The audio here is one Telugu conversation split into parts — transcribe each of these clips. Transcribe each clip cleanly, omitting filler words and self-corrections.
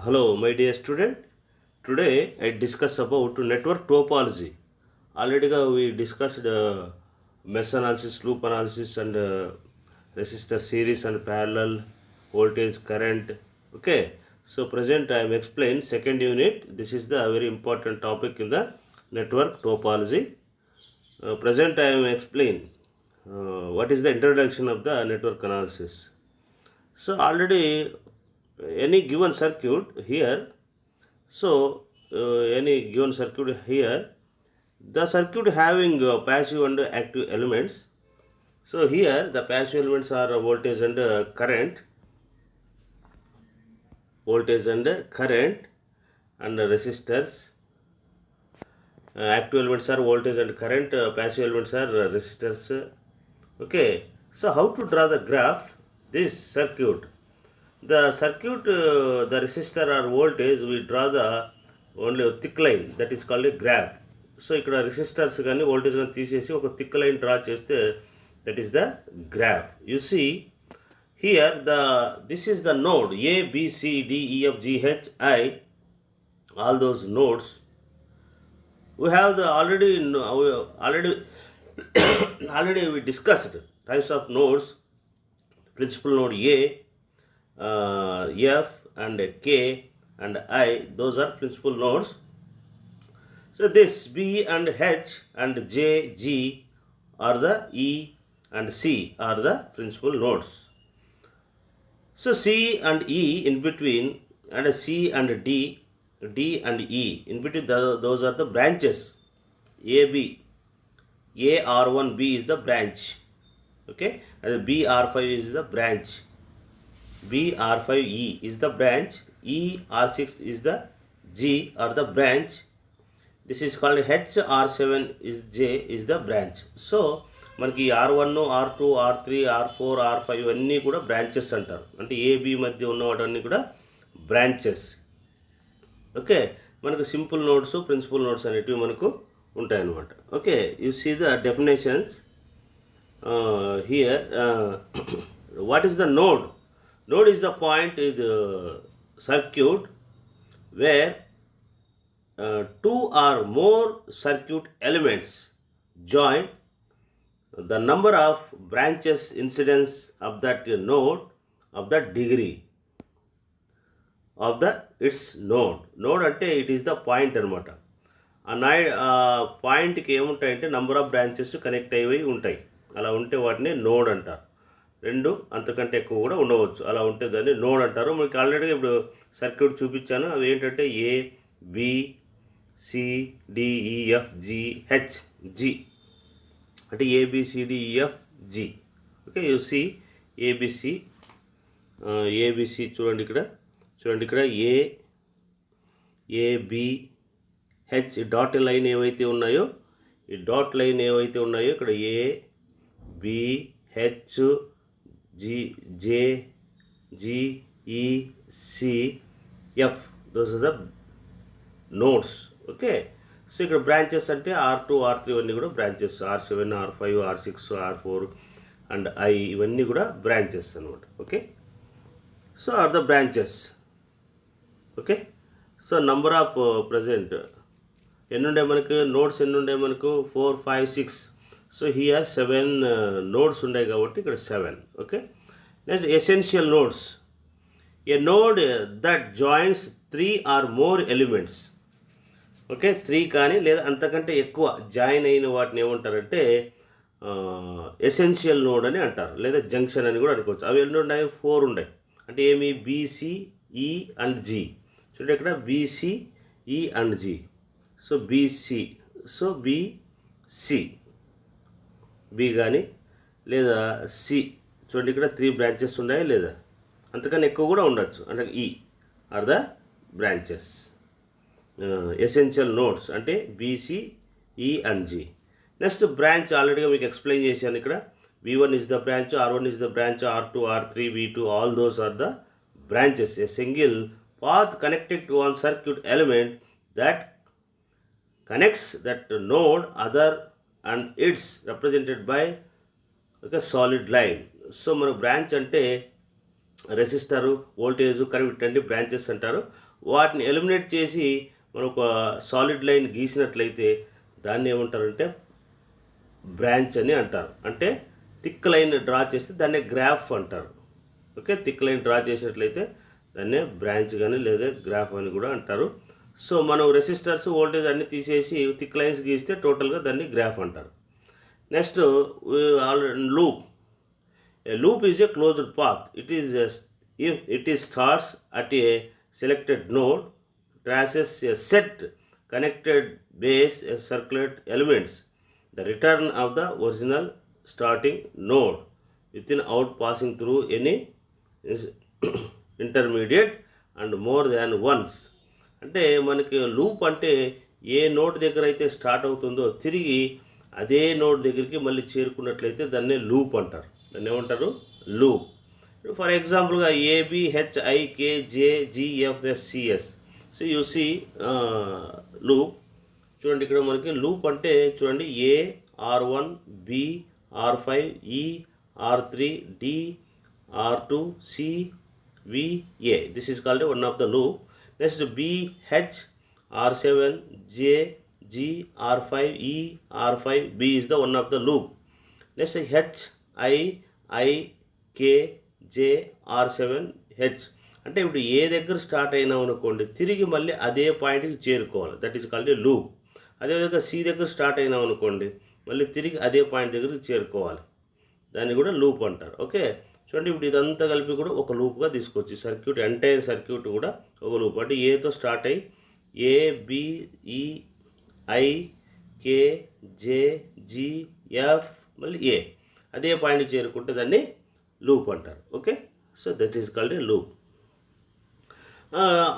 Hello, my dear student. Today I discuss about network topology. Already we discussed mesh analysis, loop analysis, and resistor series and parallel, voltage, current. Okay. So present I am explain second unit. This is the very important topic in the network topology. Present I am explain what is the introduction of the network analysis. So already any given circuit here, any given circuit here, the circuit having passive and active elements. So here the passive elements are voltage and current and resistors. Active elements are voltage and current, passive elements are resistors. Okay, so how to draw the graph? This circuit, the resistor or voltage, we draw the only a thick line, that is called a graph. So ఇక్కడ రెసిస్టర్స్ కానీ వోల్టేజ్ కానీ తీసేసి ఒక థిక్ లైన్ డ్రా చేస్తే that is the graph. You see here this is the node A B C D E F G H I, all those nodes. We have the already we discussed types of nodes. Principal node A, F and K and I, those are principal nodes. So this B and H and J, G are the E and C are the principal nodes. So C and E in between, and C and D, D and E in between, those are the branches. AB, AR1B is the branch. Okay, and BR5 is the branch. BR5E is the branch. ER6 is the G or the branch. This is called HR7 is J is the branch. So మనకి R1, R2, R3, R4, R5 ఇవన్నీ కూడా బ్రాంచెస్ అంటారు. అంటే ఏబి మధ్య ఉన్న వాటన్నీ కూడా బ్రాంచెస్. ఓకే, మనకు సింపుల్ నోడ్స్, ప్రిన్సిపల్ నోడ్స్ అనేటివి మనకు ఉంటాయన్నమాట. Okay, you see the definitions here. What is the node? Node is the point in the circuit where two or more circuit elements join. The number of branches incidence of that node of that degree of the its node. Node అంటే it is the point అనమాట. ఆ పాయింట్కి ఏముంటాయంటే నంబర్ ఆఫ్ బ్రాంచెస్ కనెక్ట్ అయ్యి ఉంటాయి. అలా ఉంటే వాటిని నోడ్ అంటారు. రెండు అంతకంటే ఎక్కువ కూడా ఉండవచ్చు. అలా ఉంటే దాన్ని నోడ్ అంటారు. మీకు ఆల్రెడీ ఇప్పుడు సర్క్యూట్ చూపించాను. అవి ఏంటంటే A B C D E F G H G, అంటే A B C D E F G. Okay, you see A B C A B C చూడండి ఇక్కడ A A B H dot line ఏవైతే ఉన్నాయో, ఈ డాట్ లైన్ ఏవైతే ఉన్నాయో ఇక్కడ A B H G, J, G, E, C, F, those are the nodes. Okay, so ఇక్కడ బ్రాంచెస్ అంటే R2, R3 ఇవన్నీ కూడా branches. R7, R5, R6, R4 and I ఇవన్నీ కూడా బ్రాంచెస్ అనమాట. Okay, so are the branches. Okay, so number of present ఎన్ని ఉండే మనకు నోడ్స్, ఎన్ని ఉండే మనకు 4, 5, 6. సో హియర్ 7 నోడ్స్ ఉన్నాయి కాబట్టి ఇక్కడ 7. Okay, next essential nodes. A node that joins 3 or more elements. Okay, 3 కానీ లేదా అంతకంటే ఎక్కువ జాయిన్ అయిన వాటిని ఏమంటారంటే ఎసెన్షియల్ నోడ్ అని అంటారు, లేదా జంక్షన్ అని కూడా అనుకోవచ్చు. అవి ఎన్ని ఉన్నాయి? 4 ఉన్నాయి. అంటే ఏమి? BC, E and G. చూడండి ఇక్కడ B C, E and G. So B C, so B C B కానీ లేదా సి చూడండి ఇక్కడ 3 బ్రాంచెస్ ఉన్నాయా లేదా, అంతకన్నా ఎక్కువ కూడా ఉండొచ్చు. అంటే ఈ are the branches. Essential nodes అంటే B C, E and G. Next branch ఆల్రెడీగా మీకు ఎక్స్ప్లెయిన్ చేశాను. ఇక్కడ V1 is the branch, R1 is the branch, R2, R3, V2, all those are the branches. A single path connected to one circuit element that connects that node other and it's represented by a solid line. So మనకు బ్రాంచ్ అంటే రెసిస్టరు, వోల్టేజ్, కరెంట్ అంటే బ్రాంచెస్ అంటారు. వాటిని ఎలిమినేట్ చేసి మనం ఒక సాలిడ్ లైన్ గీసినట్లయితే దాన్ని ఏమంటారంటే బ్రాంచ్ అని అంటారు. అంటే థిక్ లైన్ డ్రా చేస్తే దాన్నే గ్రాఫ్ అంటారు. ఓకే, థిక్ లైన్ డ్రా చేసినట్లయితే దాన్నే బ్రాంచ్ కానీ లేదా గ్రాఫ్ అని కూడా అంటారు. సో మనం రెసిస్టర్స్, వోల్టేజ్ అన్ని తీసేసి థిక్ లైన్స్ గీస్తే టోటల్గా దాన్ని గ్రాఫ్ అంటారు. Next loop. A loop is a closed path. If it is starts at a selected node, traces a set connected base, a circular elements, the return of the original starting node without passing through any intermediate and more than once. అంటే మనకి లూప్ అంటే ఏ నోడ్ దగ్గర అయితే స్టార్ట్ అవుతుందో తిరిగి అదే నోడ్ దగ్గరికి మళ్ళీ చేరుకున్నట్లయితే దాన్నే లూప్ అంటారు. దాన్ని ఏమంటారు? లూప్. ఫర్ ఎగ్జాంపుల్గా ABHIKJGFSCS. So you see loop. చూడండి ఇక్కడ మనకి లూప్ అంటే చూడండి A, R1, B, R5, E, R3, D, R2, C, V, A. This is called one of the loop. Next B, H, R7, J, G, R5, E, R5, B is the one of the loop. Next H, I, K, J, R7, H. అంటే ఇప్పుడు ఏ దగ్గర స్టార్ట్ అయినాం అనుకోండి తిరిగి మళ్ళీ అదే పాయింట్కి చేరుకోవాలి. That is called A loop. అదేవిధంగా సి దగ్గర స్టార్ట్ అయినాం అనుకోండి మళ్ళీ తిరిగి అదే పాయింట్ దగ్గరికి చేరుకోవాలి. దాన్ని కూడా లూప్ అంటారు. ఓకే, చూడండి ఇప్పుడు ఇదంతా కలిపి కూడా ఒక లూప్గా తీసుకోవచ్చు. సర్క్యూట్ ఎంటైర్ సర్క్యూట్ కూడా ఒక లూప్. అంటే ఏతో స్టార్ట్ అయ్యి ABEIKJGF మళ్ళీ ఏ అదే పాయింట్ చేరుకుంటే దాన్ని లూప్ అంటారు. Okay, so that is called A loop.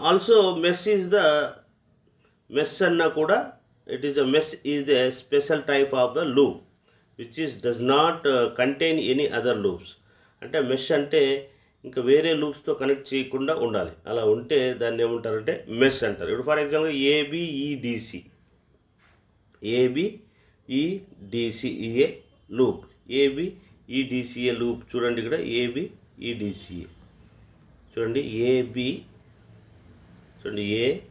Also mesh is the mesh అన్నా కూడా it is a mesh is the special type of the loop which is does not contain any other loops. అంటే మెష్ అంటే ఇంకా వేరే లూప్స్తో కనెక్ట్ చేయకుండా ఉండాలి. అలా ఉంటే దాన్ని ఏమంటారంటే మెష్ అంటారు. ఇప్పుడు for example ABEDCA loop. ABEDCA loop చూడండి ఇక్కడ ABEDCA చూడండి చూడండి ABEDCA.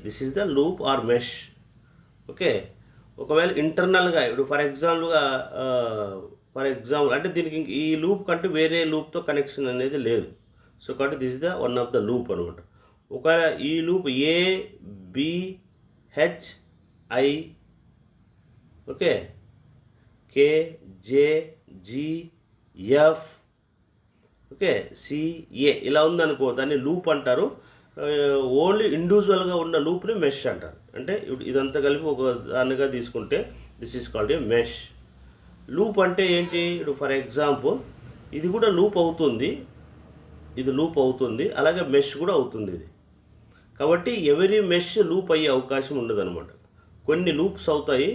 This is the loop or mesh. Okay, ఒకవేళ ఇంటర్నల్గా ఇప్పుడు ఫర్ ఎగ్జాంపుల్ అంటే దీనికి ఈ లూప్ కంటే వేరే లూప్తో కనెక్షన్ అనేది లేదు. సో కాబట్టి this is the one of the loop అనమాట. ఒకవేళ ఈ loop ABHI okay KJGF okay CA ఇలా ఉందనుకో దాన్ని లూప్ అంటారు. ఓన్లీ ఇండివిజువల్గా ఉన్న లూప్ని మెష్ అంటారు. అంటే ఇప్పుడు ఇదంతా కలిపి ఒక దానిగా తీసుకుంటే this is called A mesh. Loop అంటే ఏంటి? ఇప్పుడు ఫర్ ఎగ్జాంపుల్ ఇది కూడా లూప్ అవుతుంది, ఇది లూప్ అవుతుంది, అలాగే మెష్ కూడా అవుతుంది ఇది. కాబట్టి ఎవరీ మెష్ లూప్ అయ్యే అవకాశం ఉండదన్నమాట. కొన్ని లూప్స్ అవుతాయి,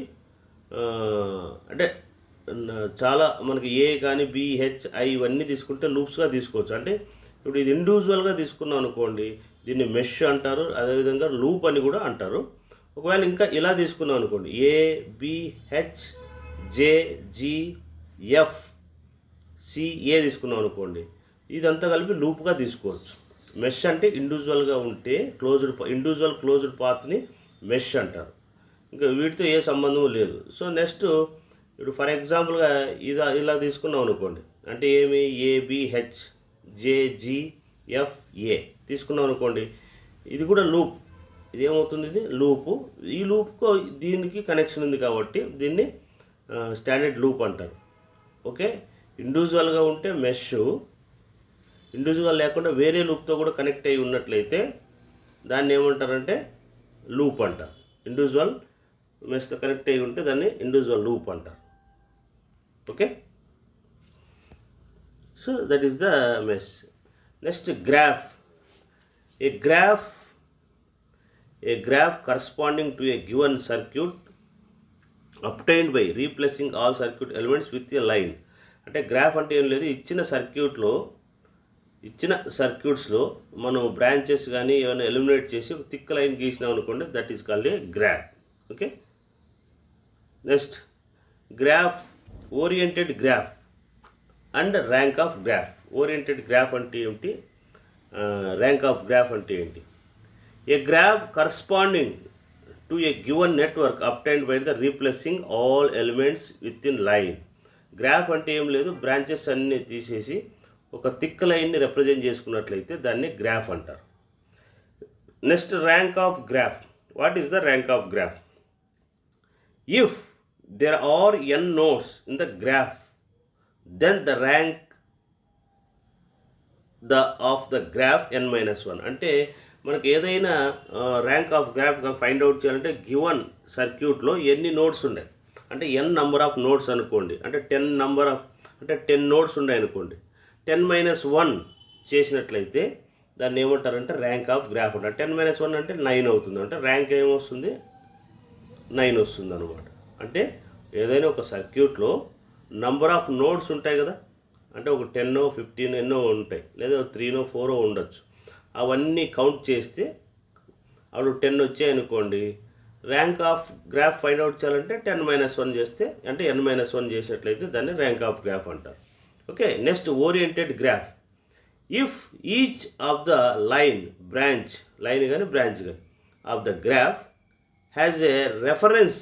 అంటే చాలా మనకి ఏ కానీ BHI ఇవన్నీ తీసుకుంటే లూప్స్గా తీసుకోవచ్చు. అంటే ఇప్పుడు ఇది ఇండివిజువల్గా తీసుకున్నాం అనుకోండి దీన్ని మెష్ అంటారు, అదేవిధంగా లూప్ అని కూడా అంటారు. ఒకవేళ ఇంకా ఇలా తీసుకున్నాం అనుకోండి ABHJGFCA తీసుకున్నాం అనుకోండి ఇదంతా కలిపి లూప్గా తీసుకోవచ్చు. మెష్ అంటే ఇండివిజువల్గా ఉంటే ఇండివిజువల్ క్లోజ్డ్ పాత్ని మెష్ అంటారు. ఇంకా వీటితో ఏ సంబంధం లేదు. సో నెక్స్ట్ ఇప్పుడు ఫర్ ఎగ్జాంపుల్గా ఇలా తీసుకున్నాం అనుకోండి అంటే ఏమి ABHJGFA తీసుకున్నాం అనుకోండి ఇది కూడా లూప్. ఇది ఏమవుతుంది? ఇది లూపు. ఈ లూప్కు దీనికి కనెక్షన్ ఉంది కాబట్టి దీన్ని స్టాండర్డ్ లూప్ అంటారు. ఓకే, ఇండివిజువల్గా ఉంటే మెష్, ఇండివిజువల్ లేకుండా వేరే లూప్తో కూడా కనెక్ట్ అయ్యి ఉన్నట్లయితే దాన్ని ఏమంటారంటే లూప్ అంటారు. ఇండివిజువల్ మెష్తో కనెక్ట్ అయ్యి ఉంటే దాన్ని ఇండివిజువల్ లూప్ అంటారు. Okay, so that is the mesh. Next graph. A graph corresponding to a given circuit obtained by replacing all circuit elements with a line. అంటే గ్రాఫ్ అంటే ఏం లేదు, ఇచ్చిన సర్క్యూట్స్లో మనం బ్రాంచెస్ కానీ ఏమైనా ఎలిమినేట్ చేసి ఒక థిక్ లైన్ గీసినాం అనుకోండి, that is called A graph. Okay, next graph, oriented graph and rank of graph. Oriented graph అంటే ఏమిటి, ర్యాంక్ ఆఫ్ గ్రాఫ్ అంటే ఏంటి? A graph corresponding to a given network obtained by the replacing all elements within line. Graph అంటే ఏం లేదు, బ్రాంచెస్ అన్నీ తీసేసి ఒక థిక్ లైన్ని రిప్రజెంట్ చేసుకున్నట్లయితే దాన్ని గ్రాఫ్ అంటారు. Next rank of graph. What is the rank of graph? If there are n nodes in the graph, then the rank of the graph n-1. అంటే మనకు ఏదైనా rank of graph find out చేయాలంటే గివన్ సర్క్యూట్లో ఎన్ని నోడ్స్ ఉన్నాయి, అంటే ఎన్ నెంబర్ ఆఫ్ నోడ్స్ అనుకోండి, అంటే 10 నోడ్స్ ఉన్నాయి అనుకోండి, 10-1 చేసినట్లయితే దాన్ని ఏమంటారంటే ర్యాంక్ ఆఫ్ గ్రాఫ్ అంటారు. 10-1 అంటే 9 అవుతుంది, అంటే ర్యాంక్ ఏమొస్తుంది, 9 వస్తుంది అనమాట. అంటే ఏదైనా ఒక సర్క్యూట్లో నంబర్ ఆఫ్ నోడ్స్ ఉంటాయి కదా, అంటే ఒక 10, 15 ఎన్నో ఉంటాయి, లేదా 3, 4 ఉండొచ్చు. అవన్నీ కౌంట్ చేస్తే అప్పుడు 10 వచ్చాయనుకోండి, rank of graph find out చేయాలంటే 10-1 చేస్తే, అంటే n-1 చేసినట్లయితే దాన్ని ర్యాంక్ ఆఫ్ గ్రాఫ్ అంటారు. Okay, next oriented graph. If each of the branch కానీ of the graph has a reference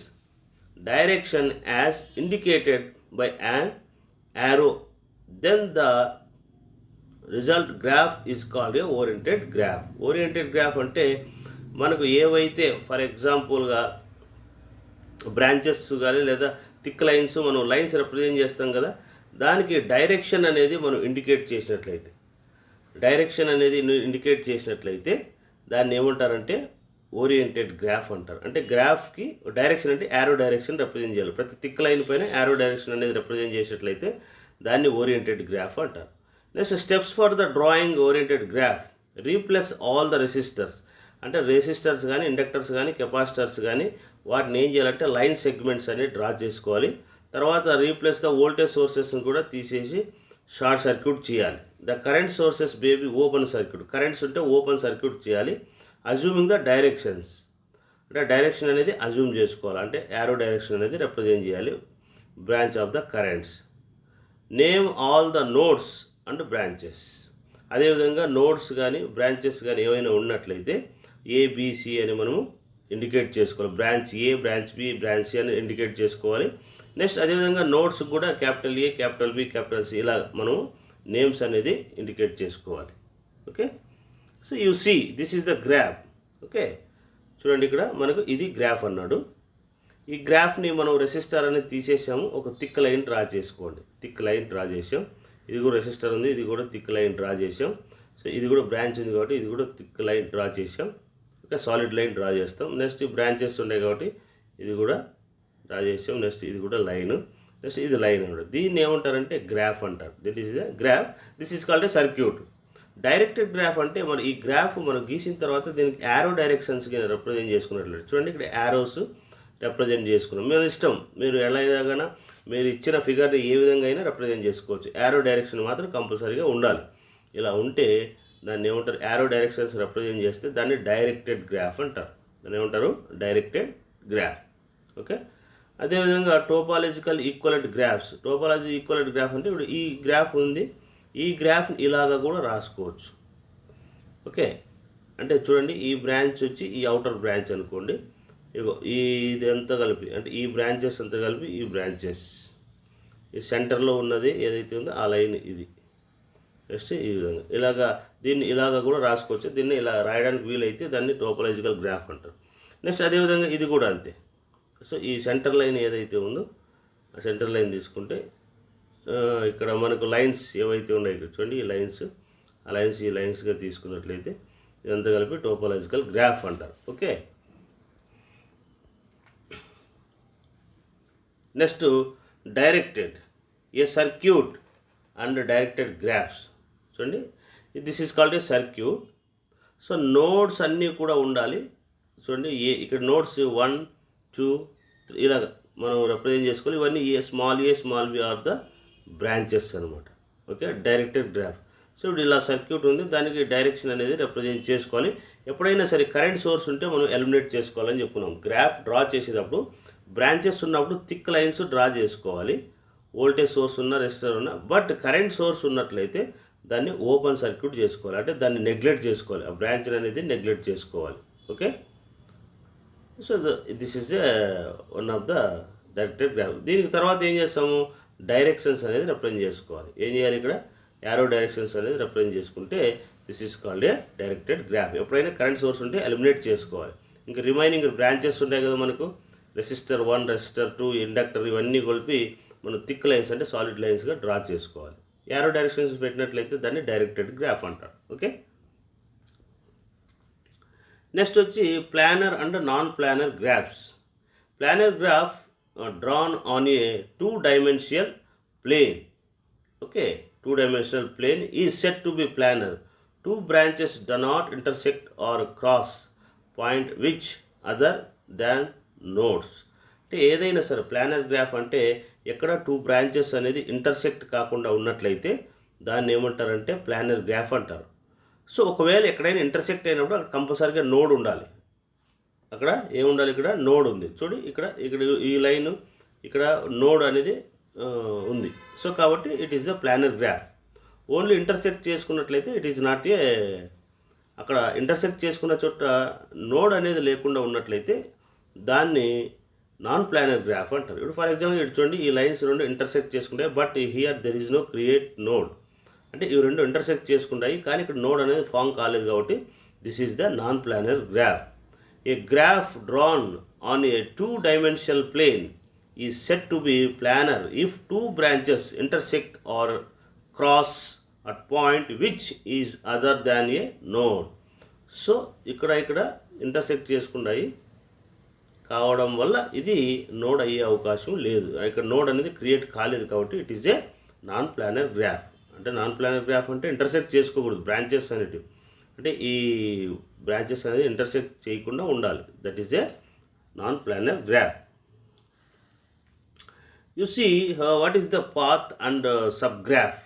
direction as indicated by an arrow, then the result graph is called a oriented graph. Oriented graph అంటే మనకు ఏవైతే ఫర్ ఎగ్జాంపుల్గా బ్రాంచెస్ కానీ లేదా థిక్ లైన్స్, మనం లైన్స్ రిప్రజెంట్ చేస్తాం కదా, దానికి డైరెక్షన్ అనేది మనం ఇండికేట్ చేసినట్లయితే దాన్ని ఏమంటారంటే ఓరియంటెడ్ గ్రాఫ్ అంటారు. అంటే గ్రాఫ్కి డైరెక్షన్ అంటే యారో డైరెక్షన్ రిప్రజెంట్ చేయాలి. ప్రతి థిక్ లైన్ పైన యారో డైరెక్షన్ అనేది రిప్రజెంట్ చేసినట్లయితే దాన్ని ఓరియంటెడ్ గ్రాఫ్ అంటారు. Next steps for the drawing oriented graph. Replace all the resistors. అంటే రెసిస్టర్స్ కానీ ఇండక్టర్స్ కానీ కెపాసిటర్స్ కానీ వాటిని ఏం చేయాలంటే లైన్ సెగ్మెంట్స్ అని డ్రా చేసుకోవాలి. తర్వాత రీప్లేస్ ద వోల్టేజ్ సోర్సెస్ని కూడా తీసేసి షార్ట్ సర్క్యూట్ చేయాలి. The current sources baby open circuit. Currents ఉంటే ఓపెన్ సర్క్యూట్ చేయాలి. అజ్యూమింగ్ ద డైరెక్షన్స్, అంటే డైరెక్షన్ అనేది అజ్యూమ్ చేసుకోవాలి, అంటే యారో డైరెక్షన్ అనేది రిప్రజెంట్ చేయాలి branch of the currents. Name all the nodes and branches. అదేవిధంగా నోడ్స్ కానీ బ్రాంచెస్ కానీ ఏమైనా ఉన్నట్లయితే ఏబిసి అని మనము ఇండికేట్ చేసుకోవాలి. బ్రాంచ్ ఏ, బ్రాంచ్ బి, బ్రాంచ్ సి అని ఇండికేట్ చేసుకోవాలి. నెక్స్ట్ అదేవిధంగా నోడ్స్ కూడా క్యాపిటల్ ఏ, క్యాపిటల్ బి, క్యాపిటల్ సి ఇలా మనము నేమ్స్ అనేది ఇండికేట్ చేసుకోవాలి. Okay, so you see this is the graph. Okay, చూడండి ఇక్కడ మనకు ఇది గ్రాఫ్ అన్నాడు. ఈ గ్రాఫ్ని మనం రెసిస్టర్ అనేది తీసేసాము, ఒక థిక్ లైన్ డ్రా చేసుకోండి. థిక్ లైన్ డ్రా చేసాం, ఇది కూడా రెసిస్టర్ ఉంది, ఇది కూడా థిక్ లైన్ డ్రా చేసాం. సో ఇది కూడా బ్రాంచ్ ఉంది కాబట్టి ఇది కూడా థిక్ లైన్ డ్రా చేసాం. ఓకే, సాలిడ్ లైన్ డ్రా చేస్తాం. నెక్స్ట్ ఈ బ్రాంచెస్ ఉన్నాయి కాబట్టి ఇది కూడా డ్రా చేసాం. నెక్స్ట్ ఇది కూడా లైన్, నెక్స్ట్ ఇది లైన్ అనమాట. దీన్ని ఏమంటారంటే గ్రాఫ్ అంటారు. That is the graph. This is called a circuit. Directed graph అంటే మన ఈ గ్రాఫ్ మనం గీసిన తర్వాత దీనికి యారో డైరెక్షన్స్కి రిప్రజెంట్ చేసుకున్నట్లయితే చూడండి, ఇక్కడ యారోస్ రిప్రజెంట్ చేసుకున్నాం. మీ ఇష్టం, మీరు ఎలాగైనా మీరు ఇచ్చిన ఫిగర్ని ఏ విధంగా అయినా రిప్రజెంట్ చేసుకోవచ్చు. యారో డైరెక్షన్ మాత్రం కంపల్సరీగా ఉండాలి. ఇలా ఉంటే దాన్ని ఏమంటారు, యారో డైరెక్షన్స్ రిప్రజెంట్ చేస్తే దాన్ని డైరెక్టెడ్ గ్రాఫ్ అంటారు. దాన్ని ఏమంటారు, డైరెక్టెడ్ గ్రాఫ్. ఓకే, అదేవిధంగా topological equivalent graphs. Topology equivalent graph అంటే ఇప్పుడు ఈ గ్రాఫ్ ఉంది, ఈ గ్రాఫ్ ఇలాగా కూడా రాసుకోవచ్చు. ఓకే, అంటే చూడండి, ఈ బ్రాంచ్ వచ్చి ఈ అవుటర్ బ్రాంచ్ అనుకోండి, ఇగో ఇది అంతా కలిపి, అంటే ఈ బ్రాంచెస్ అంతా కలిపి ఈ బ్రాంచెస్, ఈ సెంటర్లో ఉన్నది ఏదైతే ఉందో ఆ లైన్ ఇది. నెక్స్ట్ ఈ విధంగా ఇలాగా దీన్ని ఇలాగా కూడా రాసుకోవచ్చు. దీన్ని ఇలా రాయడానికి వీలైతే దాన్ని టోపోలాజికల్ గ్రాఫ్ అంటారు. నెక్స్ట్ అదేవిధంగా ఇది కూడా అంతే. సో ఈ సెంటర్ లైన్ ఏదైతే ఉందో ఆ సెంటర్ లైన్ తీసుకుంటే ఇక్కడ మనకు లైన్స్ ఏవైతే ఉన్నాయో ఇక్కడ చూడండి, ఈ లైన్స్, ఆ లైన్స్ ఈ లైన్స్గా తీసుకున్నట్లయితే ఇదంతా కలిపి టోపోలాజికల్ గ్రాఫ్ అంటారు. Okay, next directed, a circuit and directed graphs. చూడండి, this is called a circuit. So nodes అన్నీ కూడా ఉండాలి. చూడండి, ఇక్కడ నోడ్స్ 1, 2, 3 ఇలాగ మనం రిప్రజెంట్ చేసుకోవాలి. ఇవన్నీ a small B are the branches అనమాట. Okay, directed graph. సో ఇప్పుడు ఇలా సర్క్యూట్ ఉంది, దానికి డైరెక్షన్ అనేది రిప్రజెంట్ చేసుకోవాలి. ఎప్పుడైనా సరే కరెంట్ సోర్స్ ఉంటే మనం ఎలిమినేట్ చేసుకోవాలని చెప్పుకున్నాం. గ్రాఫ్ డ్రా చేసేటప్పుడు బ్రాంచెస్ ఉన్నప్పుడు థిక్ లైన్స్ డ్రా చేసుకోవాలి. వోల్టేజ్ సోర్స్ ఉన్న, రెసిస్టర్ ఉన్న. బట్ కరెంట్ సోర్స్ ఉన్నట్లయితే దాన్ని ఓపెన్ సర్క్యూట్ చేసుకోవాలి, అంటే దాన్ని నెగ్లెక్ట్ చేసుకోవాలి, ఆ బ్రాంచ్ అనేది నెగ్లెక్ట్ చేసుకోవాలి. Okay, so this is one of the directed graph. దీనికి తర్వాత ఏం చేస్తాము, డైరెక్షన్స్ అనేది రిప్రజెంట్ చేసుకోవాలి. ఏం చేయాలి, ఇక్కడ యారో డైరెక్షన్స్ అనేది రిప్రజెంట్ చేసుకుంటే this is called A directed graph. ఎప్పుడైనా కరెంట్ సోర్స్ ఉంటే ఎలిమినేట్ చేసుకోవాలి. ఇంకా రిమైనింగ్ బ్రాంచెస్ ఉంటాయి కదా మనకు, రెసిస్టర్ 1, రెసిస్టర్ 2, ఇండక్టర్, ఇవన్నీ కలిపి మనం థిక్ లైన్స్ అంటే సాలిడ్ లైన్స్గా డ్రా చేసుకోవాలి. యారో డైరెక్షన్స్ పెట్టినట్లయితే దాన్ని డైరెక్టెడ్ గ్రాఫ్ అంటారు. ఓకే, నెక్స్ట్ వచ్చి planar and non planar graphs. Planar graph drawn on a 2-dimensional plane. Okay, 2-dimensional plane is said to be planar. Two branches do not intersect or cross point which other than nodes. అంటే ఏదైనా సరే ప్లానర్ గ్రాఫ్ అంటే ఎక్కడ 2 బ్రాంచెస్ అనేది ఇంటర్సెక్ట్ కాకుండా ఉన్నట్లయితే దాన్ని ఏమంటారంటే ప్లానర్ గ్రాఫ్ అంటారు. సో ఒకవేళ ఎక్కడైనా ఇంటర్సెక్ట్ అయినప్పుడు అక్కడ కంపల్సరీగా నోడ్ ఉండాలి. అక్కడ ఏముండాలి, ఇక్కడ నోడ్ ఉంది. చూడు, ఇక్కడ ఈ లైన్ ఇక్కడ నోడ్ అనేది ఉంది. సో కాబట్టి it is the planar graph. Only intersect చేసుకున్నట్లయితే ఇట్ ఈజ్ నాట్ ఏ, అక్కడ ఇంటర్సెక్ట్ చేసుకున్న చోట నోడ్ అనేది లేకుండా ఉన్నట్లయితే దాన్ని నాన్ ప్లానర్ గ్రాఫ్ అంటారు. ఇప్పుడు ఫర్ ఎగ్జాంపుల్ ఇటు చూడండి, ఈ లైన్స్ రెండు ఇంటర్సెక్ట్ చేసుకుంటాయి, but here there is no create node. అంటే ఇవి రెండు ఇంటర్సెక్ట్ చేసుకుంటాయి కానీ ఇక్కడ నోడ్ అనేది ఫామ్ కాలేదు కాబట్టి this is the non planar graph. A graph drawn on a 2-dimensional plane is said to be planar if 2 branches intersect or cross at point which is other than a node. So ఇక్కడ ఇంటర్సెక్ట్ చేసుకుంటాయి కావడం వల్ల ఇది నోడ్ అయ్యే అవకాశం లేదు. ఇక్కడ నోడ్ అనేది క్రియేట్ కాలేదు కాబట్టి it is a non planar graph. అంటే నాన్ ప్లానర్ గ్రాఫ్ అంటే ఇంటర్సెక్ట్ చేసుకోకూడదు బ్రాంచెస్ అనేటివి, అంటే ఈ బ్రాంచెస్ అనేది ఇంటర్సెక్ట్ చేయకుండా ఉండాలి. That is a non planar graph. You see what is the path and subgraph.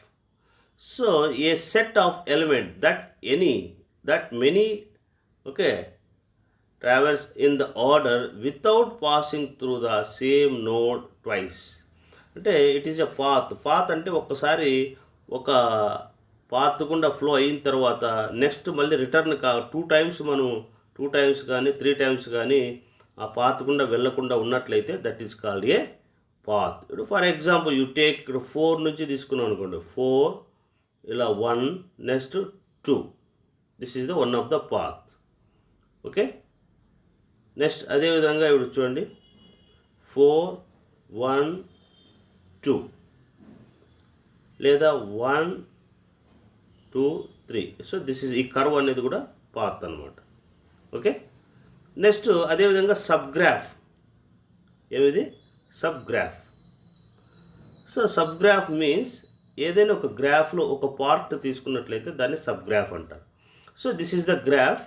So a set of element that many okay traverse in the order without passing through the same node twice. అంటే ఇట్ ఈస్ ఎ పాత్ అంటే ఒక్కసారి ఒక పాత్ గుండా ఫ్లో అయిన తర్వాత నెక్స్ట్ మళ్ళీ రిటర్న్ 2 times మనం 2 times కానీ 3 times కానీ ఆ పాత్ గుండా వెళ్ళకుండా ఉన్నట్లయితే that is called A path. ఇప్పుడు ఫర్ ఎగ్జాంపుల్ యూ టేక్ ఇక్కడ 4 నుంచి తీసుకున్నాం అనుకోండి, 4 ఇలా 1 next 2, this is the one of the path. Okay, next అదేవిధంగా ఇప్పుడు చూడండి 4, 1, 2 లేదా 1, 2, 3. సో దిస్ ఈజ్ ఈ కర్వ్ అనేది కూడా పాత్ అనమాట. ఓకే, నెక్స్ట్ అదేవిధంగా సబ్గ్రాఫ్. ఏమిది సబ్గ్రాఫ్. సో సబ్గ్రాఫ్ మీన్స్ ఏదైనా ఒక గ్రాఫ్లో ఒక పార్ట్ తీసుకున్నట్లయితే దాన్ని సబ్గ్రాఫ్ అంటారు. So this is the graph.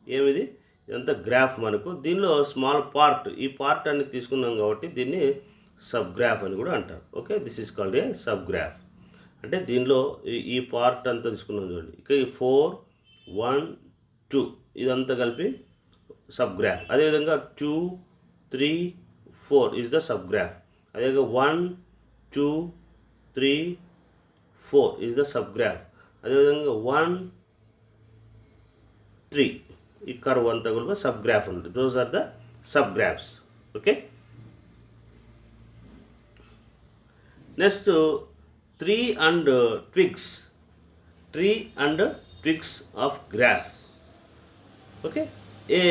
ఏమిది ఇదంతా గ్రాఫ్ మనకు, దీనిలో స్మాల్ పార్ట్, ఈ పార్ట్ అనేది తీసుకున్నాం కాబట్టి దీన్ని సబ్గ్రాఫ్ అని కూడా అంటారు. Okay, this is called a subgraph. అంటే దీనిలో ఈ పార్ట్ అంతా తీసుకున్నాం చూడండి, ఇక ఈ 4, 1, 2 ఇదంతా కలిపి సబ్గ్రాఫ్. అదేవిధంగా 2, 3, 4 ఈజ్ ద సబ్గ్రాఫ్. అదేవిధంగా 1, 2, 3, 4 ఈజ్ ద సబ్గ్రాఫ్. అదేవిధంగా 1, 3 ఈ కర్వ్ అంతా కూడా సబ్గ్రాఫ్ ఉంటుంది. Those are the subgraphs. Okay, next tree and twigs of graph. Okay, a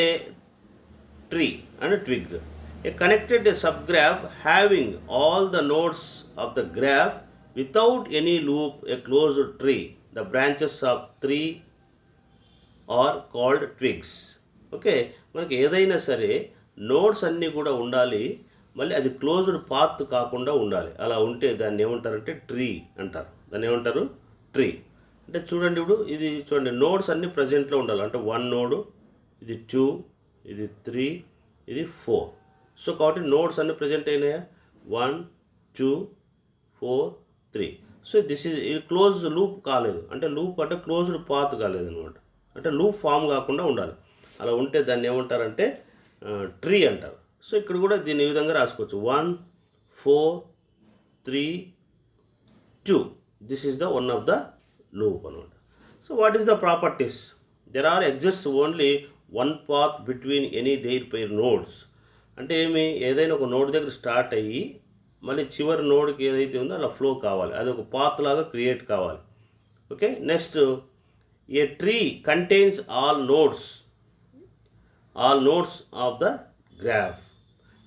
tree and twig, a connected subgraph having all the nodes of the graph without any loop, a closed tree. The branches of tree are called twigs. Okay, మనకి ఏదైనా సరే నోడ్స్ అన్నీ కూడా ఉండాలి, మళ్ళీ అది క్లోజ్డ్ పాత్ కాకుండా ఉండాలి. అలా ఉంటే దాన్ని ఏమంటారంటే ట్రీ అంటారు. దాన్ని ఏమంటారు? ట్రీ. అంటే చూడండి, ఇప్పుడు ఇది చూడండి, నోడ్స్ అన్నీ ప్రజెంట్లో ఉండాలి. అంటే 1 నోడు, ఇది 2, ఇది 3, ఇది 4. సో కాబట్టి నోడ్స్ అన్నీ ప్రజెంట్ అయినాయా? 1, 2, 4, 3. సో ఇది క్లోజ్ లూప్ కాలేదు. అంటే లూప్ అంటే క్లోజ్డ్ పాత్ కాలేదు అనమాట. అంటే లూప్ ఫామ్ కాకుండా ఉండాలి. అలా ఉంటే దాన్ని ఏమంటారంటే ట్రీ అంటారు. సో ఇక్కడ కూడా దీన్ని ఈ విధంగా రాసుకోవచ్చు. 1, 4, 3, 2. This is the one of the loop అనమాట. So what is the properties? There are exists only one path between any there pair nodes. అంటే ఏదైనా ఒక నోడ్ దగ్గర స్టార్ట్ అయ్యి మళ్ళీ చివరి నోడ్కి ఏదైతే ఉందో అలా ఫ్లో కావాలి. అది ఒక పాత్ లాగా క్రియేట్ కావాలి. Okay. Next, A tree contains all nodes of the graph.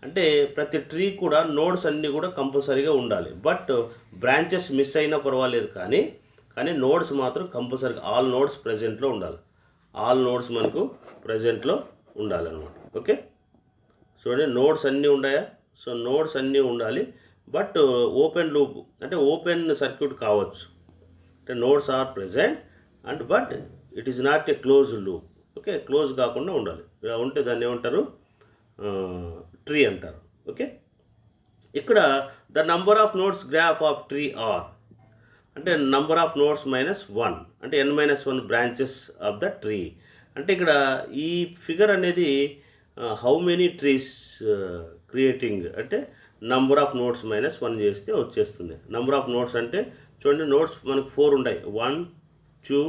అంటే ప్రతి ట్రీ కూడా నోడ్స్ అన్నీ కూడా కంపల్సరీగా ఉండాలి. బట్ బ్రాంచెస్ మిస్ అయినా పర్వాలేదు, కానీ నోడ్స్ మాత్రం కంపల్సరీగా ఆల్ నోడ్స్ ప్రజెంట్లో ఉండాలి. ఆల్ నోడ్స్ మనకు ప్రజెంట్లో ఉండాలన్నమాట. ఓకే. చూడండి, నోడ్స్ అన్నీ ఉన్నాయా? సో నోడ్స్ అన్నీ ఉండాలి. బట్ ఓపెన్ లూప్ అంటే ఓపెన్ సర్క్యూట్ కావచ్చు. అంటే nodes are present and but it is not a close loop. Okay. Close కాకుండా ఉండాలి. ఇలా ఉంటే దాన్ని ఏమంటారు? ట్రీ అంటారు. ఓకే. ఇక్కడ the number of nodes graph of tree or అంటే నంబర్ ఆఫ్ నోడ్స్ -1 అంటే n-1 branches of the tree. అంటే ఇక్కడ ఈ ఫిగర్ అనేది హౌ మెనీ ట్రీస్ క్రియేటింగ్ అంటే నంబర్ ఆఫ్ నోడ్స్ -1 చేస్తే వచ్చేస్తుంది. నంబర్ ఆఫ్ నోడ్స్ అంటే చూడండి, నోడ్స్ మనకు 4 ఉన్నాయి. 1, 2,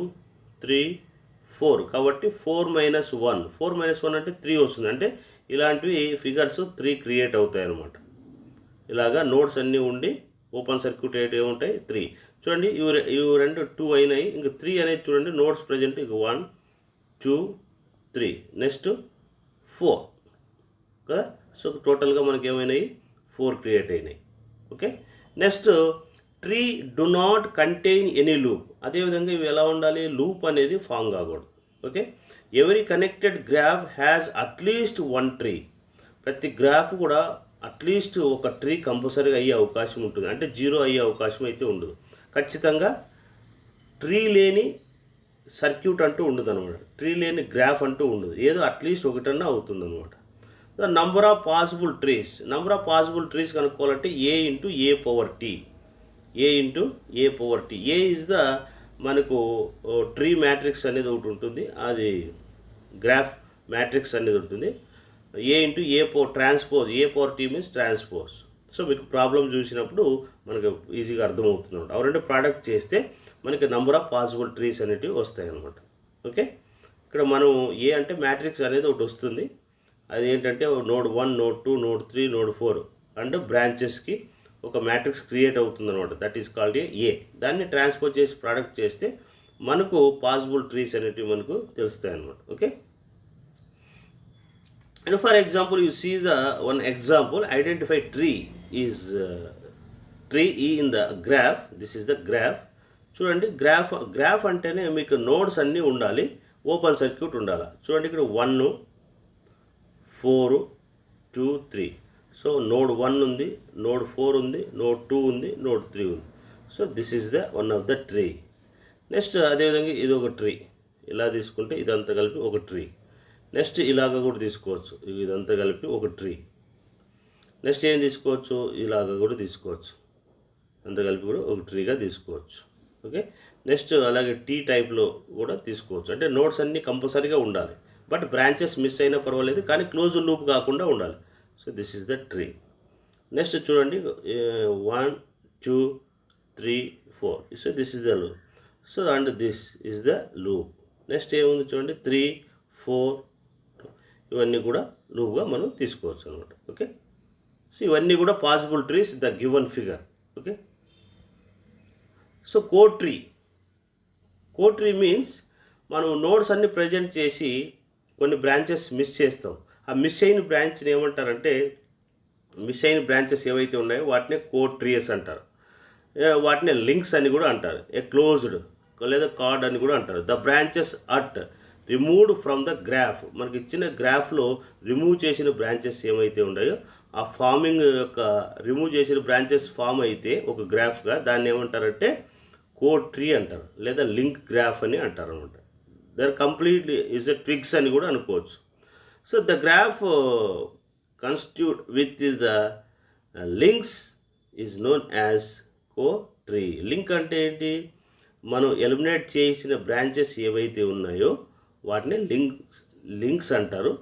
3, 4. కాబట్టి 4 - 1 అంటే 3 వస్తుంది. అంటే ఇలాంటివి ఫిగర్స్ 3 క్రియేట్ అవుతాయి అన్నమాట. ఇలాగా నోడ్స్ అన్నీ ఉండి ఓపెన్ సర్క్యూట్ ఏముంటాయి? 3. చూడండి, ఇవి రెండు 2 అయినాయి. ఇంక 3 అనేది చూడండి, నోడ్స్ ప్రజెంట్ ఇక 1, 2, 3. నెక్స్ట్ 4 కదా. సో టోటల్గా మనకి ఏమైనాయి? 4 క్రియేట్ అయినాయి. Okay. Next, tree do not contain any loop. అదేవిధంగా ఇవి ఎలా ఉండాలి? లూప్ అనేది ఫామ్ కాకూడదు. Okay. Every connected graph has at least 1 tree. ప్రతి గ్రాఫ్ కూడా అట్లీస్ట్ ఒక ట్రీ కంపల్సరీగా అయ్యే అవకాశం ఉంటుంది. అంటే 0 అయ్యే అవకాశం అయితే ఉండదు. ఖచ్చితంగా ట్రీ లేని సర్క్యూట్ అంటూ ఉండదు అనమాట. ట్రీ లేని గ్రాఫ్ అంటూ ఉండదు. ఏదో అట్లీస్ట్ ఒకటన్నా అవుతుంది అనమాట. The number of possible trees కనుక్కోవాలంటే A into A power T. A is the మనకు ట్రీ మ్యాట్రిక్స్ అనేది ఒకటి ఉంటుంది. అది గ్రాఫ్ మ్యాట్రిక్స్ అనేది ఉంటుంది. A into A power transpose. A power T means transpose. So మీకు ప్రాబ్లం చూసినప్పుడు మనకు ఈజీగా అర్థమవుతుంది అనమాట. అవి రెండు ప్రోడక్ట్ చేస్తే మనకి నంబర్ ఆఫ్ పాసిబుల్ ట్రీస్ అనేటివి వస్తాయి అనమాట. ఓకే. ఇక్కడ మనం ఏ అంటే మ్యాట్రిక్స్ అనేది ఒకటి వస్తుంది. అది ఏంటంటే node 1, node 2, node 3, node 4 and బ్రాంచెస్కి ఒక మ్యాట్రిక్స్ క్రియేట్ అవుతుంది అనమాట. That is called A. దాన్ని ట్రాన్స్పోజ్ చేసి ప్రోడక్ట్ చేస్తే మనకు పాసిబుల్ ట్రీస్ అనేటివి మనకు తెలుస్తాయి అనమాట. Okay. And for example, you see the one example, identify tree in the graph. This is the graph. చూడండి, గ్రాఫ్ అంటేనే మీకు నోడ్స్ అన్నీ ఉండాలి, ఓపెన్ సర్క్యూట్ ఉండాలి. చూడండి, ఇక్కడ 1, 4, 2, 3. సో నోడ్ 1 ఉంది, నోడ్ 4 ఉంది, నోడ్ 2 ఉంది, నోడ్ 3 ఉంది. So this is the one of the tree. Next అదేవిధంగా ఇది ఒక ట్రీ. ఇలా తీసుకుంటే ఇదంతా కలిపి ఒక ట్రీ. నెక్స్ట్ ఇలాగ కూడా తీసుకోవచ్చు. ఇదంతా కలిపి ఒక ట్రీ. నెక్స్ట్ ఏం తీసుకోవచ్చు? ఇలాగ కూడా తీసుకోవచ్చు. అంతా కలిపి కూడా ఒక ట్రీగా తీసుకోవచ్చు. ఓకే. నెక్స్ట్ అలాగే టీ టైప్లో కూడా తీసుకోవచ్చు. అంటే నోట్స్ అన్నీ కంపల్సరీగా ఉండాలి. బట్ బ్రాంచెస్ మిస్ అయినా పర్వాలేదు, కానీ క్లోజ్ లూప్ కాకుండా ఉండాలి. So this is the tree. Next చూడండి, 1, 2, 3, 4. So this is the loop. So and this is the loop. Next ఏముంది చూడండి, 3, 4. ఇవన్నీ కూడా లూప్గా మనం తీసుకోవచ్చు అనమాట. ఓకే. సో ఇవన్నీ కూడా possible trees the given figure. Okay. So code tree means మనం నోడ్స్ అన్ని ప్రజెంట్ చేసి కొన్ని బ్రాంచెస్ మిస్ చేస్తాం. ఆ మిస్ అయిన బ్రాంచ్ని ఏమంటారంటే, మిస్ అయిన బ్రాంచెస్ ఏవైతే ఉన్నాయో వాటినే కోడ్ ట్రీస్ అంటారు. వాటిని లింక్స్ అని కూడా అంటారు. ఏ క్లోజ్డ్ లేదా కార్డ్ అని కూడా అంటారు. The branches at removed from the graph. మనకి ఇచ్చిన గ్రాఫ్లో రిమూవ్ చేసిన బ్రాంచెస్ ఏమైతే ఉన్నాయో ఆ ఫార్మింగ్ యొక్క రిమూవ్ చేసిన బ్రాంచెస్ ఫామ్ అయితే ఒక గ్రాఫ్గా దాన్ని ఏమంటారంటే కోడ్ ట్రీ అంటారు, లేదా లింక్ గ్రాఫ్ అని అంటారు అనమాట. There completely is a twigs అని కూడా అనుకోవచ్చు. So the graph constitute with the links is known as co tree. Link అంటే ఏంటి? మనం ఎలిమినేట్ చేసిన బ్రాంచెస్ ఏవైతే ఉన్నాయో వాటిని లింక్స్ అంటారు.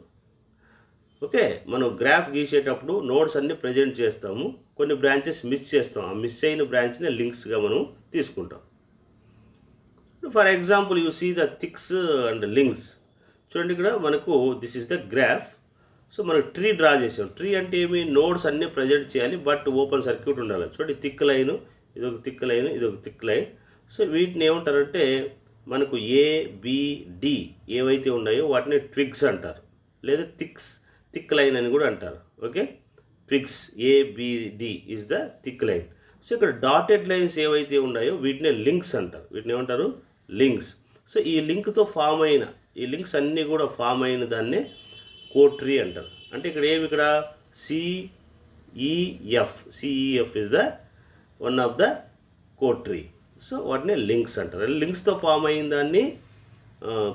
ఓకే, మనం గ్రాఫ్ గీసేటప్పుడు నోడ్స్ అన్ని ప్రజెంట్ చేస్తాము, కొన్ని బ్రాంచెస్ మిస్ చేస్తాం. ఆ మిస్ అయిన బ్రాంచ్ని లింక్స్గా మనం తీసుకుంటాం. For example you see the thicks and links. చూడండి, ఇక్కడ మనకు this is the graph. So మనకు ట్రీ డ్రా చేసాం. ట్రీ అంటే ఏమి? నోడ్స్ అన్నీ ప్రజెంట్ చేయాలి, బట్ ఓపెన్ సర్క్యూట్ ఉండాలి. చూడండి, థిక్ లైన్, ఇదొక థిక్ లైన్, ఇదొక థిక్ లైన్. సో వీటిని ఏమంటారంటే మనకు ఏబిడి ఏవైతే ఉన్నాయో వాటిని ట్విగ్స్ అంటారు, లేదా థిక్ లైన్ అని కూడా అంటారు. Okay, twigs A B D is the thick line. So ఇక్కడ డాటెడ్ లైన్స్ ఏవైతే ఉన్నాయో వీటిని లింక్స్ అంటారు. వీటిని ఏమంటారు? లింక్స్. సో ఈ లింక్తో ఫామ్ అయిన ఈ లింక్స్ అన్నీ కూడా ఫామ్ అయిన దాన్నే కోడ్ ట్రీ అంటారు. అంటే ఇక్కడ ఏమి? ఇక్కడ CEF is the one of the cotree. So వాటిని లింక్స్ అంటారు. లింక్స్తో ఫామ్ అయిన దాన్ని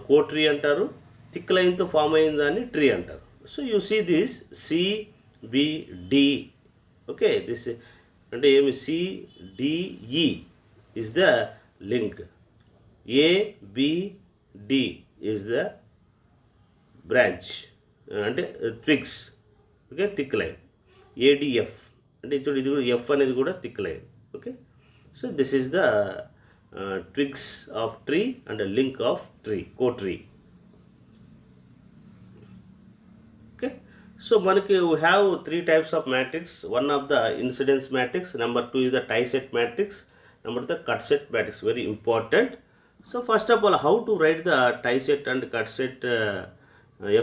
కోడ్ ట్రీ అంటారు, థిక్ లైన్తో ఫామ్ అయిన దాన్ని ట్రీ అంటారు. So you see this CBD. Okay, this అంటే ఏమి? CDE is the link, ABD is the branch అంటే twigs. Okay, thick line. ADF అంటే చూడు, ఇది కూడా ఎఫ్ అనేది కూడా thick line. Okay, so this is the twigs of tree and link of tree, co tree. Okay, so మనకి we have 3 types of matrix. One of the incidence matrix, number 2 is the tie-set matrix, number 3 the cut-set matrix, very important. So first of all, how to write the tie-set and cut-set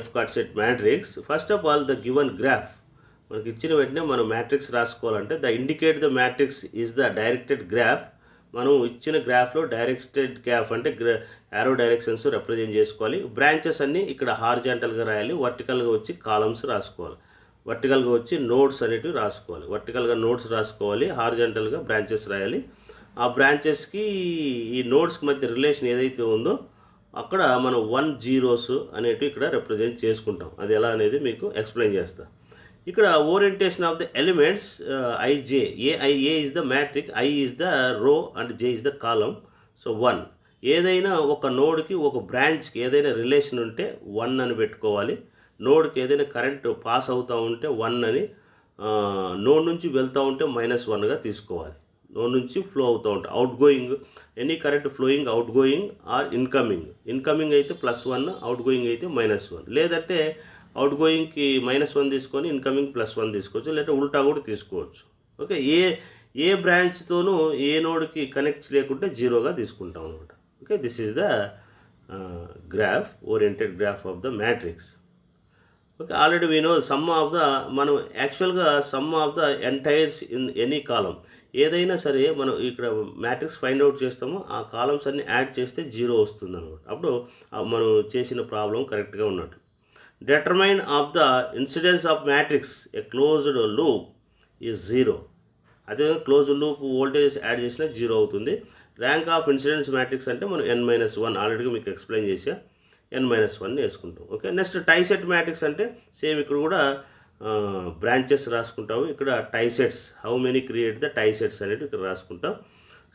F cut-set matrix? First of all, the given graph మనకి ఇచ్చిన వెంటనే మనం మ్యాట్రిక్స్ రాసుకోవాలంటే the indicate the matrix is the directed graph. మనం ఇచ్చిన గ్రాఫ్లో డైరెక్టెడ్ గ్రాఫ్ అంటే యారో డైరెక్షన్స్ రిప్రజెంట్ చేసుకోవాలి. బ్రాంచెస్ అన్నీ ఇక్కడ హారిజాంటల్గా రాయాలి, వర్టికల్గా వచ్చి కాలమ్స్ రాసుకోవాలి, వర్టికల్గా వచ్చి నోడ్స్ అనేటివి రాసుకోవాలి. వర్టికల్గా నోడ్స్ రాసుకోవాలి, హారిజాంటల్గా బ్రాంచెస్ రాయాలి. ఆ బ్రాంచెస్కి ఈ నోడ్స్కి మధ్య రిలేషన్ ఏదైతే ఉందో అక్కడ మనం 1 zeros అనేటివి ఇక్కడ రిప్రజెంట్ చేసుకుంటాం. అది ఎలా అనేది మీకు ఎక్స్ప్లెయిన్ చేస్తాను. ఇక్కడ orientation of the elements I J, A I A is the matrix, I is the row and J is the column. సో 1 ఏదైనా ఒక నోడ్కి ఒక బ్రాంచ్కి ఏదైనా రిలేషన్ ఉంటే 1 అని పెట్టుకోవాలి. నోడ్కి ఏదైనా కరెంట్ పాస్ అవుతూ ఉంటే 1 అని, నోడ్ నుంచి వెళ్తూ ఉంటే -1గా తీసుకోవాలి. నోడ్ నుంచి ఫ్లో అవుతూ ఉంటాయి. Out going, any current flowing out going or incoming అయితే +1, అవుట్ గోయింగ్ అయితే -1. లేదంటే అవుట్ గోయింగ్కి -1 తీసుకొని ఇన్కమింగ్ +1 తీసుకోవచ్చు, లేదంటే ఉల్టా కూడా తీసుకోవచ్చు. ఓకే, ఏ బ్రాంచ్తోనూ ఏ నోడ్కి కనెక్ట్ లేకుంటే 0గా తీసుకుంటాం అనమాట. Okay, this is the graph, oriented graph of the matrix. Okay, already we know sum of the, మనం యాక్చువల్గా sum of the entries in any column, ఏదైనా సరే మనం ఇక్కడ మ్యాట్రిక్స్ ఫైండ్ అవుట్ చేస్తామో ఆ కాలమ్స్ అన్ని యాడ్ చేస్తే 0 వస్తుంది అనమాట. అప్పుడు మనం చేసిన ప్రాబ్లం కరెక్ట్గా ఉన్నట్లు. Determine of the incidence of matrix a closed loop is 0. అదే క్లోజ్డ్ లూప్ వోల్టేజ్ యాడ్ చేసినా 0 అవుతుంది. ర్యాంక్ ఆఫ్ ఇన్సిడెన్స్ మ్యాట్రిక్స్ అంటే మనం n-1 ఆల్రెడీ మీకు ఎక్స్ప్లెయిన్ చేసా, n-1 వేసుకుంటాం. ఓకే, నెక్స్ట్ టైసెట్ మ్యాట్రిక్స్ అంటే సేమ్ ఇక్కడ కూడా బ్రాంచెస్ రాసుకుంటాము. ఇక్కడ tiesets, how many create the tiesets అనేది ఇక్కడ రాసుకుంటాం.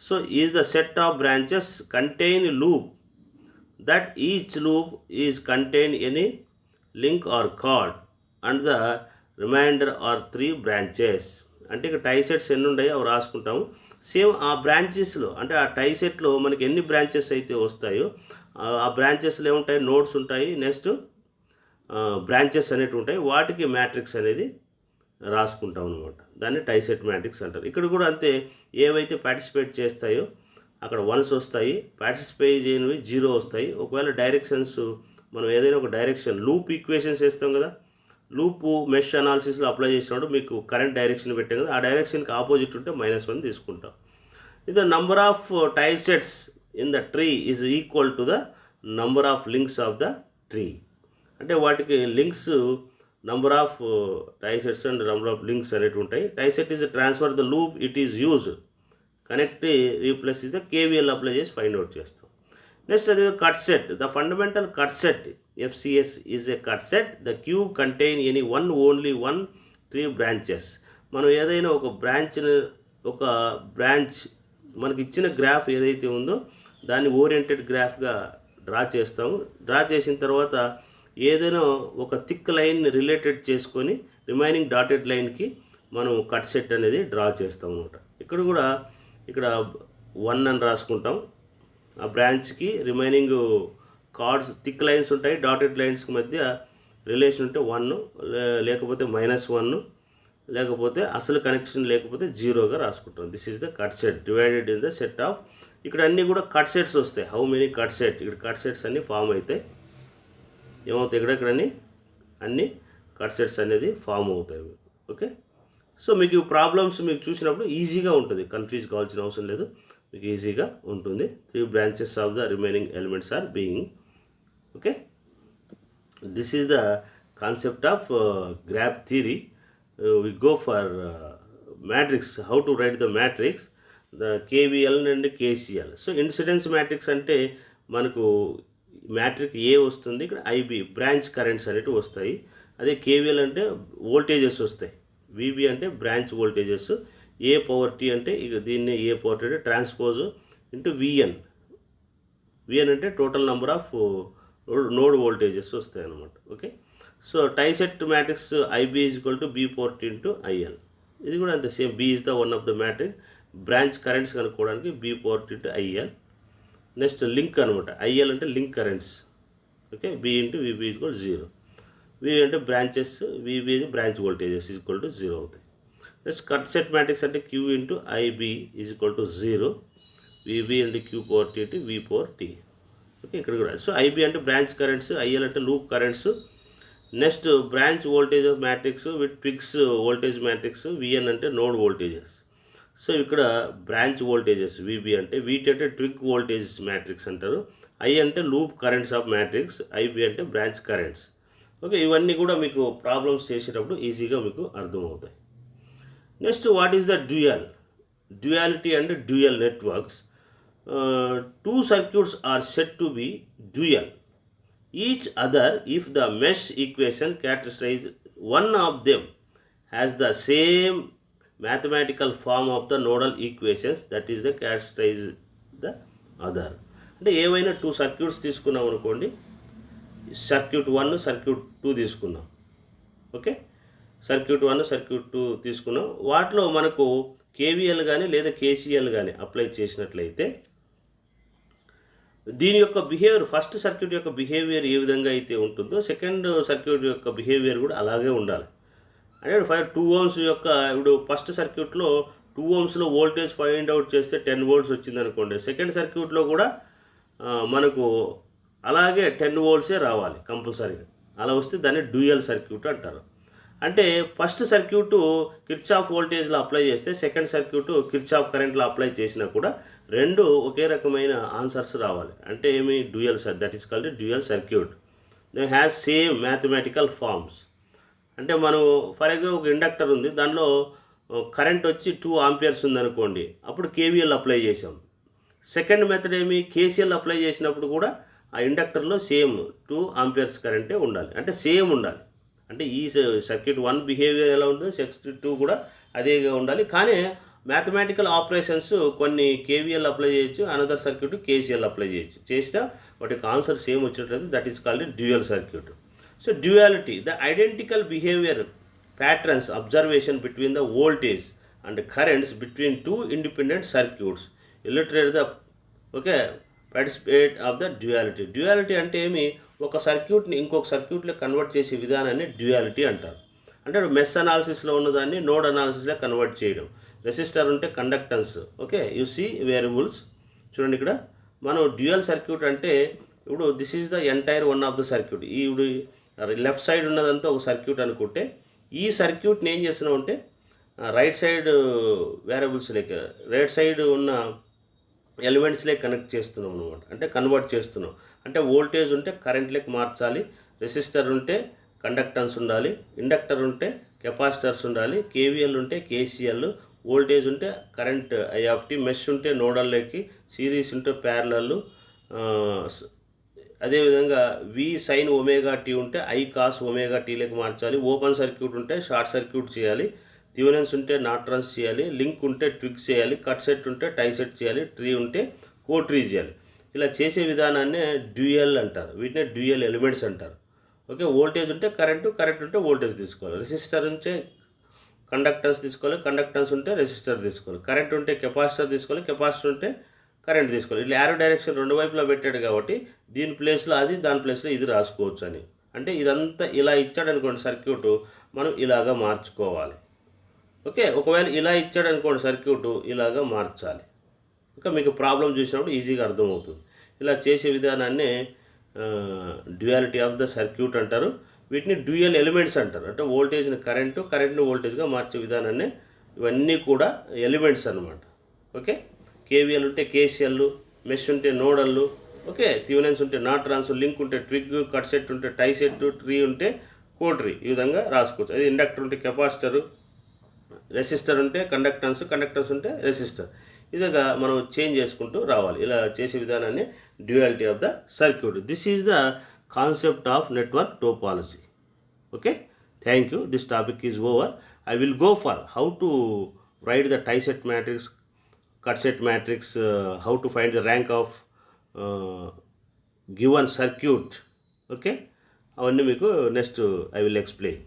So is the set of branches contain loop that each loop is contain any link or chord and the reminder are 3 branches. అంటే ఇక్కడ టైసెట్స్ ఎన్ని ఉన్నాయో అవి రాసుకుంటాము. సేమ్ ఆ బ్రాంచెస్లో అంటే ఆ టైసెట్లో మనకి ఎన్ని బ్రాంచెస్ అయితే వస్తాయో ఆ బ్రాంచెస్లో ఏముంటాయి? నోడ్స్ ఉంటాయి, నెక్స్ట్ బ్రాంచెస్ అనేవి ఉంటాయి. వాటికి మ్యాట్రిక్స్ అనేది రాసుకుంటాం అనమాట. దాన్ని టైసెట్ మ్యాట్రిక్స్ అంటారు. ఇక్కడ కూడా అంతే, ఏవైతే పార్టిసిపేట్ చేస్తాయో అక్కడ 1s వస్తాయి, పార్టిసిపేట్ చేయనివి 0 వస్తాయి. ఒకవేళ డైరెక్షన్స్ మనం ఏదైనా ఒక డైరెక్షన్ లూప్ ఈక్వేషన్స్ వేస్తాం కదా, లూప్ మెష్ అనాలిసిస్లో అప్లై చేసినప్పుడు మీకు కరెంట్ డైరెక్షన్ పెట్టాం కదా, ఆ డైరెక్షన్కి ఆపోజిట్ ఉంటే -1 తీసుకుంటాం. ఇది number of tiesets in the tree is equal to the number of links of the tree. అంటే వాటికి links number of tiesets and number of links అనేవి ఉంటాయి. Tieset is transfer the loop it is use, connect replace is the KVL apply చేసి ఫైండ్ అవుట్ చేస్తాం. నెక్స్ట్ అది cut set. The fundamental cut set FCS is a cut set. The cube contain any only one 3 branches. మనం ఏదైనా ఒక బ్రాంచ్ మనకి ఇచ్చిన గ్రాఫ్ ఏదైతే ఉందో దాన్ని ఓరియంటెడ్ గ్రాఫ్గా డ్రా చేస్తాము. డ్రా చేసిన తర్వాత ఏదైనా ఒక థిక్ లైన్ రిలేటెడ్ చేసుకొని రిమైనింగ్ డాటెడ్ లైన్కి మనం కట్ సెట్ అనేది డ్రా చేస్తాం అనమాట. ఇక్కడ 1 అని రాసుకుంటాం. ఆ బ్రాంచ్కి రిమైనింగ్ కార్డ్స్ థిక్ లైన్స్ ఉంటాయి, డాటెడ్ లైన్స్కి మధ్య రిలేషన్ ఉంటే 1, లేకపోతే -1, లేకపోతే అసలు కనెక్షన్ లేకపోతే 0గా రాసుకుంటాం. This is the cut set divided in the set of. ఇక్కడ అన్నీ కూడా కట్ సెట్స్ వస్తాయి. హౌ మెనీ కట్ సెట్, ఇక్కడ కట్ సెట్స్ అన్నీ ఫామ్ అవుతాయి. ఏమవుతాయి ఇక్కడన్నీ అన్నీ కట్ సెట్స్ అనేది ఫామ్ అవుతాయి. ఓకే, సో మీకు ప్రాబ్లమ్స్ మీకు చూసినప్పుడు ఈజీగా ఉంటుంది, కన్ఫ్యూజ్ కావాల్సిన అవసరం లేదు, మీకు ఈజీగా ఉంటుంది. 3 branches of the remaining elements are being. Okay, this is the concept of graph theory. We go for matrix, how to write the matrix, the KVL and KCL. So incidence matrix అంటే మనకు మ్యాట్రిక్ ఏ వస్తుంది, ఇక్కడ ఐబి బ్రాంచ్ కరెంట్స్ అనేవి వస్తాయి. అదే కేవీఎల్ అంటే వోల్టేజెస్ వస్తాయి. విబి అంటే branch voltages. A power T అంటే ఇక దీన్ని ఏ పవర్ టీ అంటే ట్రాన్స్పోజ్ ఇంటూ విఎన్. విఎన్ అంటే total number of node voltages వస్తాయి అన్నమాట. Okay, so tieset matrix IB is equal to B power T into IL. ఇది కూడా అంతే same. B is the one of the matrix. Branch currents కనుక్కోవడానికి B power T into IL. Next link అనమాట. ఐఎల్ అంటే link currents. Okay, B into VB is equal 0. V అంటే branches, VB branch voltages is equal to 0 అవుతాయి. నెక్స్ట్ కట్ సెట్ మ్యాట్రిక్స్ అంటే Q into IB is equal to 0. VB అంటే క్యూ పవర్ టీ అంటే వి పవర్ టీ. ఓకే, ఇక్కడ కూడా సో ఐబి అంటే బ్రాంచ్ కరెంట్స్, ఐఎల్ అంటే loop currents. Next branch voltage of matrix with twigs voltage matrix. VN అంటే నోడ్ వోల్టేజెస్. సో ఇక్కడ బ్రాంచ్ వోల్టేజెస్ విబి అంటే, వీటి అంటే ట్విక్ వోల్టేజ్ మ్యాట్రిక్స్ అంటారు. ఐ అంటే loop currents of matrix, IB అంటే బ్రాంచ్ కరెంట్స్. ఓకే, ఇవన్నీ కూడా మీకు ప్రాబ్లమ్స్ చేసేటప్పుడు ఈజీగా మీకు అర్థమవుతాయి. Next what is the duality and dual networks. 2 circuits are said to be dual each other if the mesh equation characterizes one of them has the same mathematical form of the nodal equations, that is the characterize the other. అంటే ఏవైనా 2 circuits తీసుకున్నాం అనుకోండి, సర్క్యూట్ 1 సర్క్యూట్ 2 తీసుకున్నాం. ఓకే, సర్క్యూట్ 1 సర్క్యూట్ 2 తీసుకున్నాం. వాటిలో మనకు కేవీఎల్ కానీ లేదా కేసీఎల్ కానీ అప్లై చేసినట్లయితే దీని యొక్క బిహేవియర్, ఫస్ట్ సర్క్యూట్ యొక్క బిహేవియర్ ఏ విధంగా అయితే ఉంటుందో సెకండ్ సర్క్యూట్ యొక్క బిహేవియర్ కూడా అలాగే ఉండాలి. అంటే 2 ohms యొక్క ఇప్పుడు ఫస్ట్ సర్క్యూట్లో 2 ohmsలో వోల్టేజ్ ఫైండ్ అవుట్ చేస్తే 10 volts వచ్చింది అనుకోండి, సెకండ్ సర్క్యూట్లో కూడా మనకు అలాగే 10 volts రావాలి కంపల్సరీగా. అలా వస్తే దాన్ని డ్యూయల్ సర్క్యూట్ అంటారు. అంటే ఫస్ట్ సర్క్యూటు కిర్చాఫ్ వోల్టేజ్లో అప్లై చేస్తే సెకండ్ సర్క్యూటు కిర్చాఫ్ కరెంట్లో అప్లై చేసినా కూడా రెండు ఒకే రకమైన ఆన్సర్స్ రావాలి. అంటే ఏమి dual that is called dual circuit. They has same mathematical forms. అంటే మనం ఫర్ ఎగ్జాంపుల్ ఒక ఇండక్టర్ ఉంది, దానిలో కరెంట్ వచ్చి 2 amperes ఉందనుకోండి, అప్పుడు కేవీఎల్ అప్లై చేసాం. సెకండ్ మెథడ్ ఏమి కేసీఎల్ అప్లై చేసినప్పుడు కూడా ఆ ఇండక్టర్లో సేమ్ 2 amperes కరెంటే ఉండాలి, అంటే సేమ్ ఉండాలి. అంటే ఈ సర్క్యూట్ 1 బిహేవియర్ ఎలా ఉంటుందో సర్క్యూట్ 2 కూడా అదేగా ఉండాలి. కానీ మ్యాథమెటికల్ ఆపరేషన్స్ కొన్ని కేవీఎల్ అప్లై చేయొచ్చు, అనదర్ సర్క్యూట్ కేసీఎల్ అప్లై చేయొచ్చు. చేసినా వాటికి ఆన్సర్ సేమ్ వచ్చినట్లయితే that is called dual circuit. So duality, the identical behaviour patterns observation between the voltage and currents between 2 independent circuits illustrate the participate of the duality. Duality అంటే ఏమి, ఒక సర్క్యూట్ని ఇంకొక సర్క్యూట్లో కన్వర్ట్ చేసే విధానాన్ని డ్యూయాలిటీ అంటారు. అంటే మెష్ అనాలిసిస్లో ఉన్నదాన్ని నోడ్ అనాలిసిస్లో కన్వర్ట్ చేయడం. రెసిస్టర్ ఉంటే conductance. Okay, you see variables. చూడండి ఇక్కడ మనం డ్యూయల్ సర్క్యూట్ అంటే ఇప్పుడు this is the entire one of the circuit. ఇప్పుడు లెఫ్ట్ సైడ్ ఉన్నదంతా ఒక సర్క్యూట్ అనుకుంటే ఈ సర్క్యూట్ని ఏం చేస్తున్నాం అంటే రైట్ సైడ్ వేరియబుల్స్ లేక రైట్ సైడ్ ఉన్న ఎలిమెంట్స్లే కనెక్ట్ చేస్తున్నాం అనమాట. అంటే కన్వర్ట్ చేస్తున్నాం. అంటే వోల్టేజ్ ఉంటే కరెంట్లోకి మార్చాలి, రెసిస్టర్ ఉంటే కండక్టెన్స్ ఉండాలి, ఇండక్టర్ ఉంటే కెపాసిటర్స్ ఉండాలి, కేవీఎల్ ఉంటే కేసీఎల్, వోల్టేజ్ ఉంటే కరెంట్ ఐఎఫ్టి, మెష్ ఉంటే నోడల్లోకి, సిరీస్ ఉంటే ప్యారలల్, అదేవిధంగా వి సైన్ ఒమేగా టీ ఉంటే ఐ కాస్ ఒమేగా టీలోకి మార్చాలి, ఓపెన్ సర్క్యూట్ ఉంటే షార్ట్ సర్క్యూట్ చేయాలి, థివెనిన్స్ ఉంటే నార్టన్స్ చేయాలి, లింక్ ఉంటే ట్విగ్ చేయాలి, కట్ సెట్ ఉంటే టై సెట్ చేయాలి, ట్రీ ఉంటే కో ట్రీ చేయాలి. ఇలా చేసే విధానాన్ని డ్యూయల్ అంటారు, వీటినే డ్యూయల్ ఎలిమెంట్స్ అంటారు. ఓకే, వోల్టేజ్ ఉంటే కరెంట్ ఉంటే వోల్టేజ్ తీసుకోవాలి, రెసిస్టర్ ఉంటే కండక్టెన్స్ తీసుకోవాలి, కండక్టెన్స్ ఉంటే రెసిస్టర్ తీసుకోవాలి, కరెంట్ ఉంటే కెపాసిటర్ తీసుకోవాలి, కెపాసిటర్ ఉంటే కరెంట్ తీసుకోవాలి. ఇట్లా యారో డైరెక్షన్ రెండు వైపులా పెట్టాడు కాబట్టి దీని ప్లేస్లో అది, దాని ప్లేస్లో ఇది రాసుకోవచ్చు అని. అంటే ఇదంతా ఇలా ఇచ్చాడు అనుకోండి సర్క్యూటు, మనం ఇలాగా మార్చుకోవాలి. ఓకే, ఒకవేళ ఇలా ఇచ్చాడు అనుకోండి సర్క్యూటు, ఇలాగా మార్చాలి. ఇంకా మీకు ప్రాబ్లం చూసినప్పుడు ఈజీగా అర్థమవుతుంది. ఇలా చేసే విధానాన్ని డ్యూయాలిటీ ఆఫ్ ద సర్క్యూట్ అంటారు. వీటిని డ్యూయల్ ఎలిమెంట్స్ అంటారు. అంటే వోల్టేజ్ని కరెంట్ని వోల్టేజ్గా మార్చే విధానాన్ని, ఇవన్నీ కూడా ఎలిమెంట్స్ అన్నమాట. ఓకే, కేవీఎల్ ఉంటే కేసీఎల్, మెష్ ఉంటే నోడల్, ఓకే, థివెనిన్స్ ఉంటే నార్టన్స్, లింక్ ఉంటే ట్విగ్, కట్ సెట్ ఉంటే టై సెట్, ట్రీ ఉంటే కోట్రీ, ఈ విధంగా రాసుకోవచ్చు. అది ఇండక్టర్ ఉంటే కెపాసిటరు, రెసిస్టర్ ఉంటే కండక్టెన్స్ ఉంటే రెసిస్టర్. ఇదిగా మనం చేంజ్ చేసుకుంటూ రావాలి. ఇలా చేసే విధానాన్ని duality of the circuit. This is the concept of network topology. Okay, thank you. This topic is over. I will go for how to write the tie set matrix, cut set matrix, how to find the rank of given circuit. Okay, అవన్నీ మీకు నెక్స్ట్ I will explain.